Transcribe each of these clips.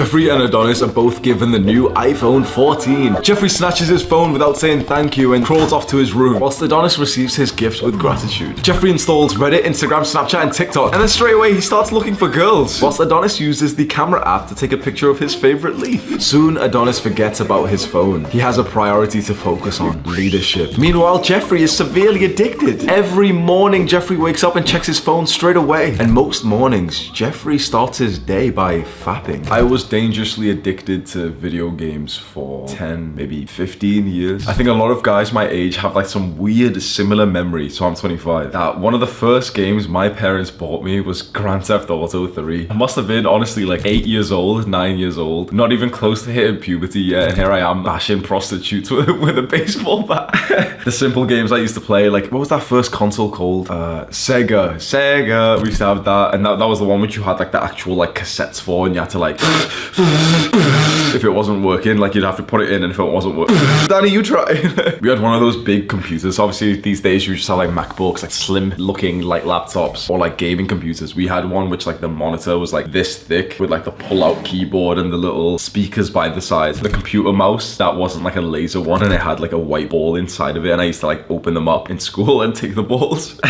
Jeffrey and Adonis are both given the new iPhone 14. Jeffrey snatches his phone without saying thank you and crawls off to his room, whilst Adonis receives his gift with gratitude. Jeffrey installs Reddit, Instagram, Snapchat, and TikTok, and then straight away he starts looking for girls, whilst Adonis uses the camera app to take a picture of his favorite leaf. Soon, Adonis forgets about his phone. He has a priority to focus on: leadership. Meanwhile, Jeffrey is severely addicted. Every morning, Jeffrey wakes up and checks his phone straight away. And most mornings, Jeffrey starts his day by fapping. I was dangerously addicted to video games for 10, maybe 15 years. I think a lot of guys my age have like some weird similar memory, so I'm 25. One of the first games my parents bought me was Grand Theft Auto 3. I must have been honestly like 8 years old, 9 years old, not even close to hitting puberty yet, and here I am bashing prostitutes with a baseball bat. The simple games I used to play, like, what was that first console called? Sega. We used to have that, and that was the one which you had like the actual like cassettes for, and you had to like if it wasn't working, like you'd have to put it in, and if it wasn't working, Danny, you try. We had one of those big computers. Obviously these days you just have like MacBooks, like slim looking like laptops, or like gaming computers. We had one which like the monitor was like this thick with like the pull-out keyboard and the little speakers by the side. The computer mouse, that wasn't like a laser one, and it had like a white ball inside of it, and I used to like open them up in school and take the balls.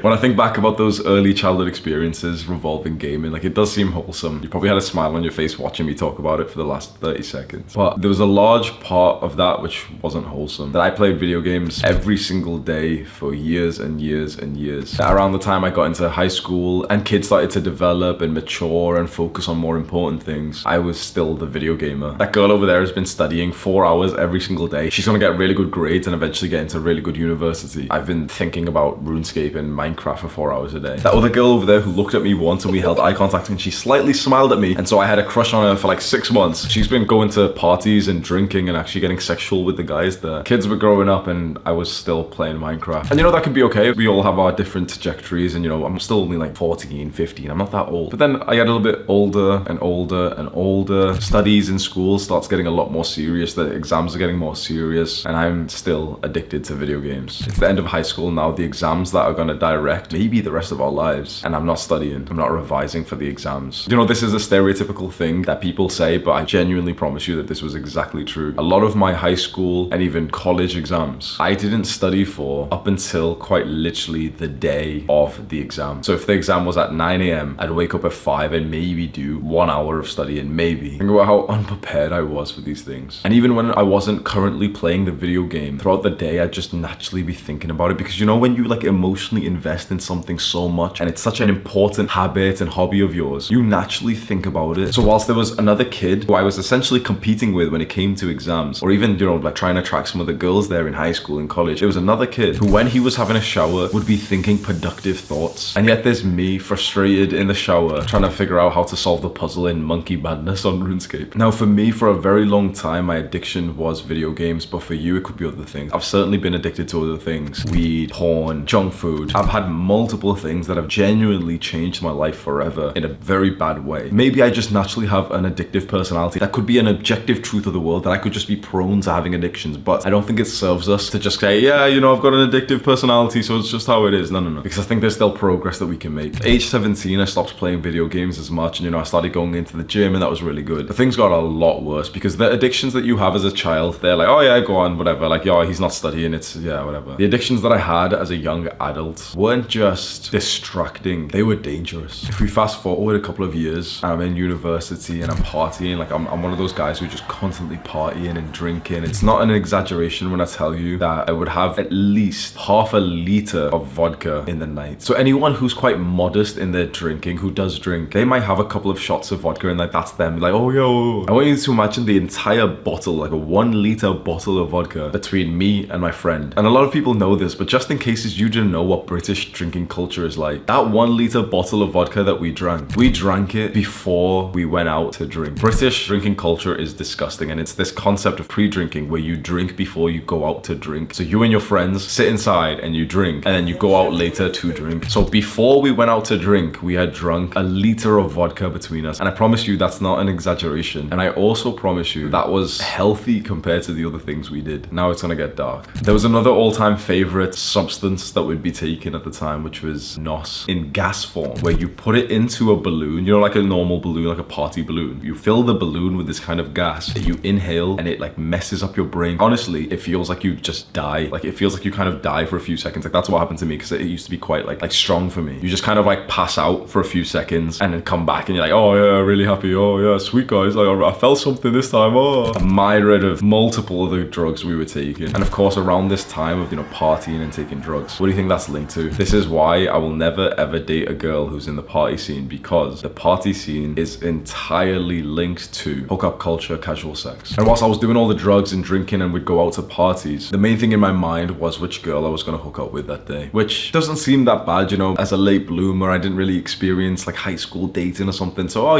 When I think back about those early childhood experiences revolving gaming, like it does seem wholesome. You probably had a smile on your face watching me talk about it for the last 30 seconds. But there was a large part of that which wasn't wholesome. That I played video games every single day for years and years and years. Around the time I got into high school and kids started to develop and mature and focus on more important things, I was still the video gamer. That girl over there has been studying 4 hours every single day. She's gonna get really good grades and eventually get into a really good university. I've been thinking about RuneScape and Minecraft for 4 hours a day. That other girl over there who looked at me once and we held eye contact and she slightly smiled at me, and so I had a crush on her for like 6 months. She's been going to parties and drinking and actually getting sexual with the guys there. Kids were growing up and I was still playing Minecraft. And you know, that can be okay. We all have our different trajectories, and you know, I'm still only like 14, 15. I'm not that old. But then I get a little bit older and older and older. Studies in school starts getting a lot more serious. The exams are getting more serious, and I'm still addicted to video games. It's the end of high school now. The exams that are gonna direct maybe the rest of our lives, and I'm not studying. I'm not revising for the exams. You know, this is a stereotypical thing that people say, but I genuinely promise you that this was exactly true. A lot of my high school and even college exams, I didn't study for up until quite literally the day of the exam. So if the exam was at 9 a.m, I'd wake up at 5 and maybe do 1 hour of studying, maybe. Think about how unprepared I was for these things. And even when I wasn't currently playing the video game, throughout the day, I'd just naturally be thinking about it, because you know, when you like emotionally invest in something so much and it's such an important habit and hobby of yours, you naturally think about it. So whilst there was another kid who I was essentially competing with when it came to exams, or even, you know, like trying to track some of the girls there in high school and college, there was another kid who, when he was having a shower, would be thinking productive thoughts. And yet there's me frustrated in the shower trying to figure out how to solve the puzzle in Monkey Madness on RuneScape. Now for me, for a very long time, my addiction was video games, but for you, it could be other things. I've certainly been addicted to other things: weed, porn, junk food. I've had multiple things that have genuinely changed my life forever in a very bad way. Maybe I just naturally have an addictive personality. That could be an objective truth of the world, that I could just be prone to having addictions, but I don't think it serves us to just say, yeah, you know, I've got an addictive personality, so it's just how it is. No. Because I think there's still progress that we can make. At age 17, I stopped playing video games as much, and you know, I started going into the gym, and that was really good. But things got a lot worse, because the addictions that you have as a child, they're like, oh yeah, go on, whatever. Like, yeah, he's not studying, it's, yeah, whatever. The addictions that I had as a young adult weren't just distracting, they were dangerous. If we fast forward a couple of years, I'm in university and I'm partying, like I'm one of those guys who just constantly partying and drinking. It's not an exaggeration when I tell you that I would have at least half a liter of vodka in the night. So anyone who's quite modest in their drinking, who does drink, they might have a couple of shots of vodka and like that's them. Like, oh yo, I want you to imagine the entire bottle, like a 1 liter bottle of vodka between me and my friend. And a lot of people know this, but just in case you didn't know what British drinking culture is like, that 1 liter bottle of vodka that we drank it before we went out to drink. British drinking culture is disgusting, and it's this concept of pre-drinking where you drink before you go out to drink. So you and your friends sit inside and you drink, and then you go out later to drink. So before we went out to drink, we had drunk a liter of vodka between us, and I promise you that's not an exaggeration. And I also promise you that was healthy compared to the other things we did. Now it's gonna get dark. There was another all-time favorite substance that we'd be taking at the time, which was NOS in gas form, where you put it into a balloon, you know, like a normal balloon, like a party balloon. You fill the balloon with this kind of gas that you inhale and it like messes up your brain. Honestly, it feels like you just die. Like it feels like you kind of die for a few seconds. Like that's what happened to me because it used to be quite like strong for me. You just kind of like pass out for a few seconds and then come back and you're like, oh yeah, really happy. Oh yeah, sweet guys. Like I felt something this time. Oh, a myriad of multiple other drugs we were taking. And of course, around this time of, partying and taking drugs, what do you think that's linked to? This is why I will never ever date a girl who's in the party scene, because the party scene is entirely linked to hookup culture, casual sex. And whilst I was doing all the drugs and drinking and we'd go out to parties, the main thing in my mind was which girl I was going to hook up with that day, which doesn't seem that bad, as a late bloomer. I didn't really experience like high school dating or something, so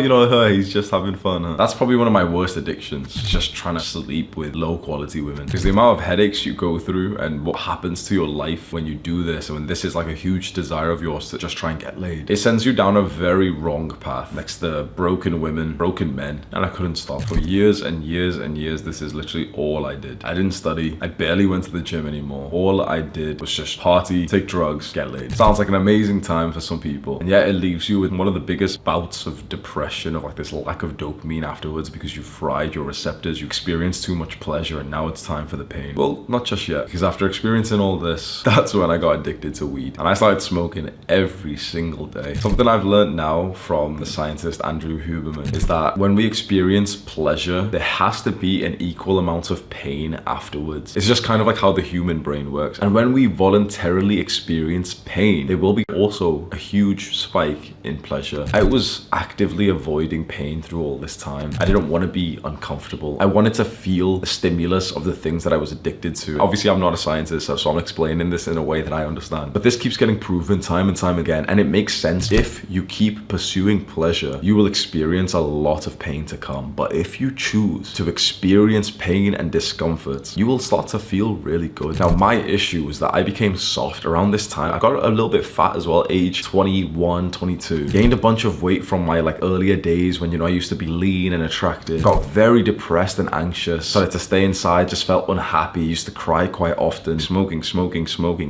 he's just having fun, huh? That's probably one of my worst addictions, just trying to sleep with low quality women, because the amount of headaches you go through and what happens to your life when you do this, and when this is like a huge desire of yours to just try and get laid, it sends you down a very wrong path next to broken women, broken men, and I couldn't stop. For years and years and years, this is literally all I did. I didn't study, I barely went to the gym anymore. All I did was just party, take drugs, get laid. Sounds like an amazing time for some people, and yet it leaves you with one of the biggest bouts of depression, of like this lack of dopamine afterwards, because you fried your receptors, you experienced too much pleasure, and now it's time for the pain. Well, not just yet, because after experiencing all this, that's when I got addicted to weed, and I started smoking every single day. Something I've learned now from the scientist Andrew Huberman is that when we experience pleasure, there has to be an equal amount of pain afterwards. It's just kind of like how the human brain works. And when we voluntarily experience pain, there will be also a huge spike in pleasure. I was actively avoiding pain through all this time. I didn't want to be uncomfortable. I wanted to feel the stimulus of the things that I was addicted to. Obviously, I'm not a scientist, so I'm explaining this in a way that I understand. But this keeps getting proven time and time again, and it makes sense. If you keep pursuing pleasure, you will experience a lot of pain to come. But if you choose to experience pain and discomfort, you will start to feel really good. Now, my issue was that I became soft around this time. I got a little bit fat as well, age 21, 22. Gained a bunch of weight from my like earlier days when, I used to be lean and attractive. Got very depressed and anxious. Started to stay inside, just felt unhappy. Used to cry quite often. Smoking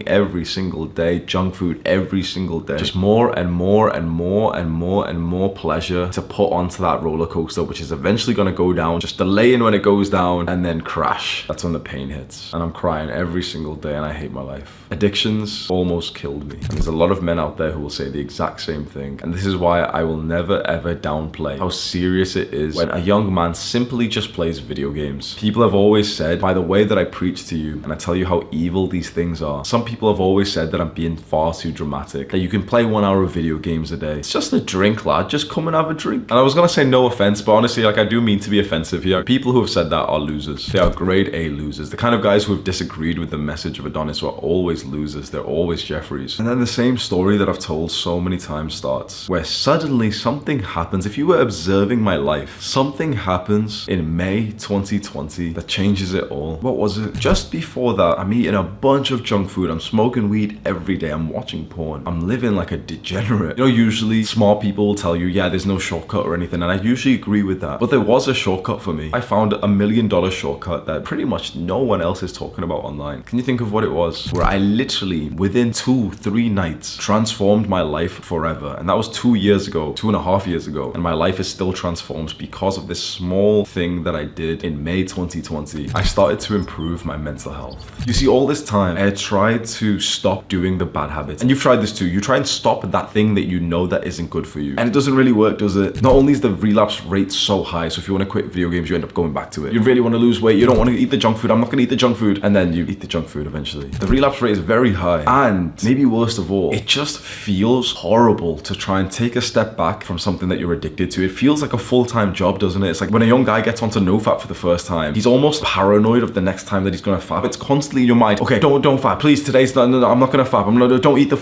every single day. Junk food every single day. Just more and more and more and more and more pleasure to put onto that roller coaster, which is eventually going to go down, just delaying when it goes down and then crash. That's when the pain hits. And I'm crying every single day and I hate my life. Addictions almost killed me. And there's a lot of men out there who will say the exact same thing. And this is why I will never ever downplay how serious it is when a young man simply just plays video games. People have always said, by the way that I preach to you and I tell you how evil these things are, some people have always said that I'm being far too dramatic, that you can play 1 hour of video games a day. It's just a drink, lad. Just come and have a drink. And I was gonna say no offense, but honestly, I do mean to be offensive here. People who have said that are losers. They are grade A losers. The kind of guys who have disagreed with the message of Adonis are always losers. They're always Jeffries. And then the same story that I've told so many times starts, where suddenly something happens. If you were observing my life, something happens in May 2020 that changes it all. What was it? Just before that, I'm eating a bunch of junk food. I'm smoking weed every day. I'm watching porn. I'm living like a degenerate. Usually smart people will tell you, yeah, there's no shortcut or anything. And I usually agree with that. But there was a shortcut for me. I found $1 million shortcut that pretty much no one else is talking about online. Can you think of what it was? Where I literally, within 2-3 nights, transformed my life forever. And that was 2 years ago, 2.5 years ago. And my life is still transformed because of this small thing that I did in May 2020. I started to improve my mental health. You see, all this time, I tried to stop doing the bad habits. And you've tried this too. You try and stop that thing that you know that isn't good for you. And it doesn't really work, does it? Not only is the relapse rate so high, so if you want to quit video games, you end up going back to it. You really want to lose weight, you don't want to eat the junk food, I'm not going to eat the junk food. And then you eat the junk food eventually. The relapse rate is very high. And maybe worst of all, it just feels horrible to try and take a step back from something that you're addicted to. It feels like a full-time job, doesn't it? It's like when a young guy gets onto no-fap for the first time, he's almost paranoid of the next time that he's going to fap. It's constantly in your mind, okay, don't fap, please, today's not, no, I'm not going to fap, don't eat the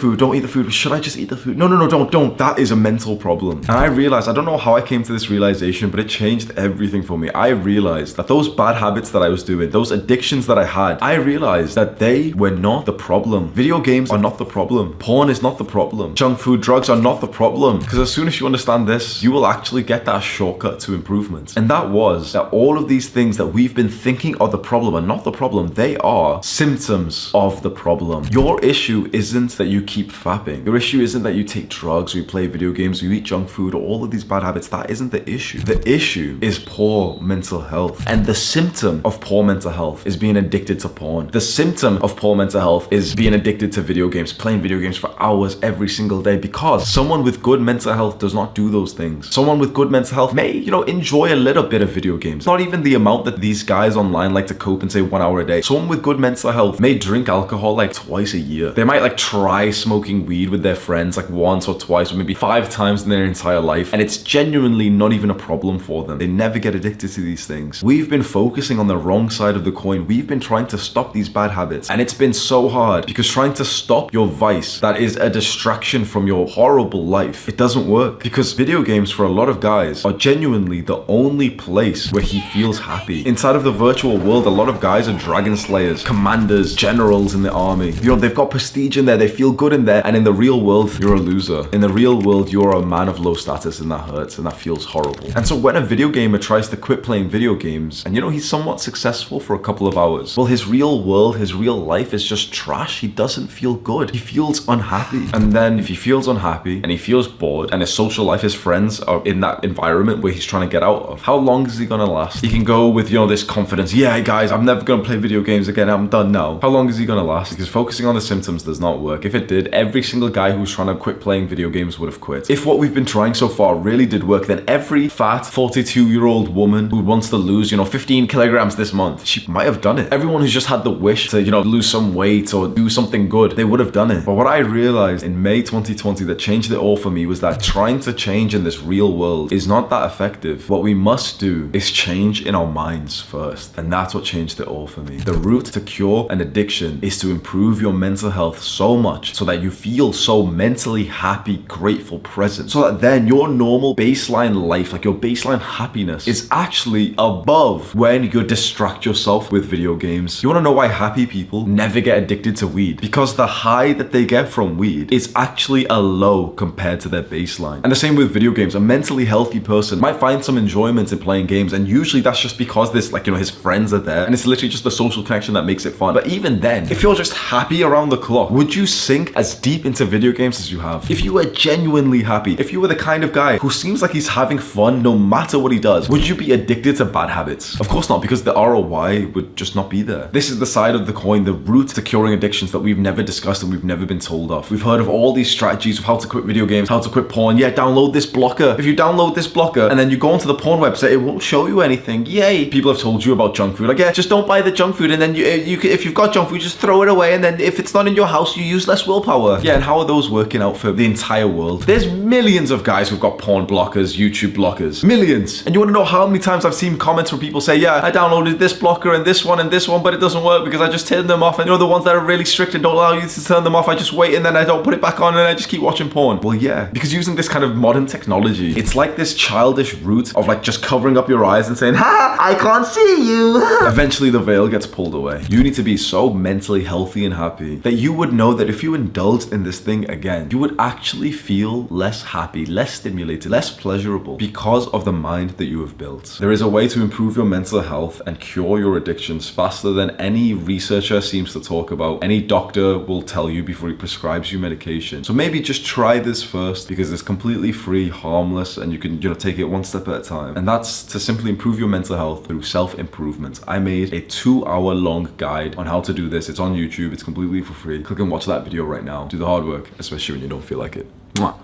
food, should I just eat the food? No, don't. That is a mental problem. And I realized, I don't know how I came to this realization, but it changed everything for me. I realized that those bad habits that I was doing, those addictions that I had, I realized that they were not the problem. Video games are not the problem. Porn is not the problem. Junk food, drugs are not the problem. Because as soon as you understand this, you will actually get that shortcut to improvement. And that was that all of these things that we've been thinking are the problem are not the problem. They are symptoms of the problem. Your issue isn't that you keep fapping. Your issue isn't that you take drugs or you play video games or you eat junk food or all of these bad habits. That that isn't the issue. The issue is poor mental health. And the symptom of poor mental health is being addicted to porn. The symptom of poor mental health is being addicted to video games, playing video games for hours every single day, because someone with good mental health does not do those things. Someone with good mental health may, enjoy a little bit of video games. Not even the amount that these guys online like to cope and say 1 hour a day. Someone with good mental health may drink alcohol like twice a year. They might like try smoking weed with their friends like once or twice or maybe 5 times in their entire life, and it's genuinely not even a problem for them. They never get addicted to these things. We've been focusing on the wrong side of the coin. We've been trying to stop these bad habits, and it's been so hard because trying to stop your vice that is a distraction from your horrible life, it doesn't work, because video games for a lot of guys are genuinely the only place where he feels happy. Inside of the virtual world, a lot of guys are dragon slayers, commanders, generals in the army. They've got prestige in there, they feel good in there, and in the real world, you're a loser. In the real world, you're a man of low status, and that hurts, and that feels horrible. And so when a video gamer tries to quit playing video games, and he's somewhat successful for a couple of hours, well, his real world, his real life is just trash. He doesn't feel good. He feels unhappy. And then if he feels unhappy and he feels bored and his social life, his friends are in that environment where he's trying to get out of, how long is he gonna last? He can go with, this confidence, yeah guys, I'm never gonna play video games again, I'm done now. How long is he gonna last? Because focusing on the symptoms does not work. If it did, every single guy who's trying to quit playing video games would have quit. If what we've been trying so far really did work, then every fat 42-year-old woman who wants to lose, 15 kilograms this month, she might have done it. Everyone who's just had the wish to, lose some weight or do something good, they would have done it. But what I realized in May 2020 that changed it all for me was that trying to change in this real world is not that effective. What we must do is change in our minds first. And that's what changed it all for me. The route to cure an addiction is to improve your mental health so much so that you feel so mentally happy, grateful, present, so that then your normal baseline life, like your baseline happiness, is actually above when you distract yourself with video games. You want to know why happy people never get addicted to weed? Because the high that they get from weed is actually a low compared to their baseline. And the same with video games. A mentally healthy person might find some enjoyment in playing games, and usually that's just because this, his friends are there, and it's literally just the social connection that makes it fun. But even then, if you're just happy around the clock, would you sink as deep into video games as you have? If you were genuinely happy, if you were the kind of guy who seems like he's having fun no matter what he does, would you be addicted to bad habits? Of course not, because the ROI would just not be there. This is the side of the coin, the route to curing addictions that we've never discussed and we've never been told of. We've heard of all these strategies of how to quit video games, how to quit porn. Yeah, download this blocker. If you download this blocker and then you go onto the porn website, it won't show you anything. Yay. People have told you about junk food. Just don't buy the junk food, and then if you've got junk food, just throw it away, and then if it's not in your house, you use less willpower. Yeah, and how are those working out for the entire world? There's millions of guys who've got porn blockers, YouTube blockers. Millions. And you want to know how many times I've seen comments where people say, yeah, I downloaded this blocker and this one, but it doesn't work because I just turned them off. And the ones that are really strict and don't allow you to turn them off, I just wait and then I don't put it back on and I just keep watching porn. Well, yeah, because using this kind of modern technology, it's like this childish route of just covering up your eyes and saying, ha, I can't see you. Eventually the veil gets pulled away. You need to be so mentally healthy and happy that you would know that if you indulged in this thing again, you would actually feel less happy, less stimulated, less pleasurable because of the mind that you have built. There is a way to improve your mental health and cure your addictions faster than any researcher seems to talk about, any doctor will tell you before he prescribes you medication. So maybe just try this first, because it's completely free, harmless, and you can take it one step at a time. And that's to simply improve your mental health through self-improvement. I made a 2-hour-long guide on how to do this. It's on YouTube. It's completely for free. Click and watch that video right now. Do the hard work, especially when you don't feel like it. Mwah.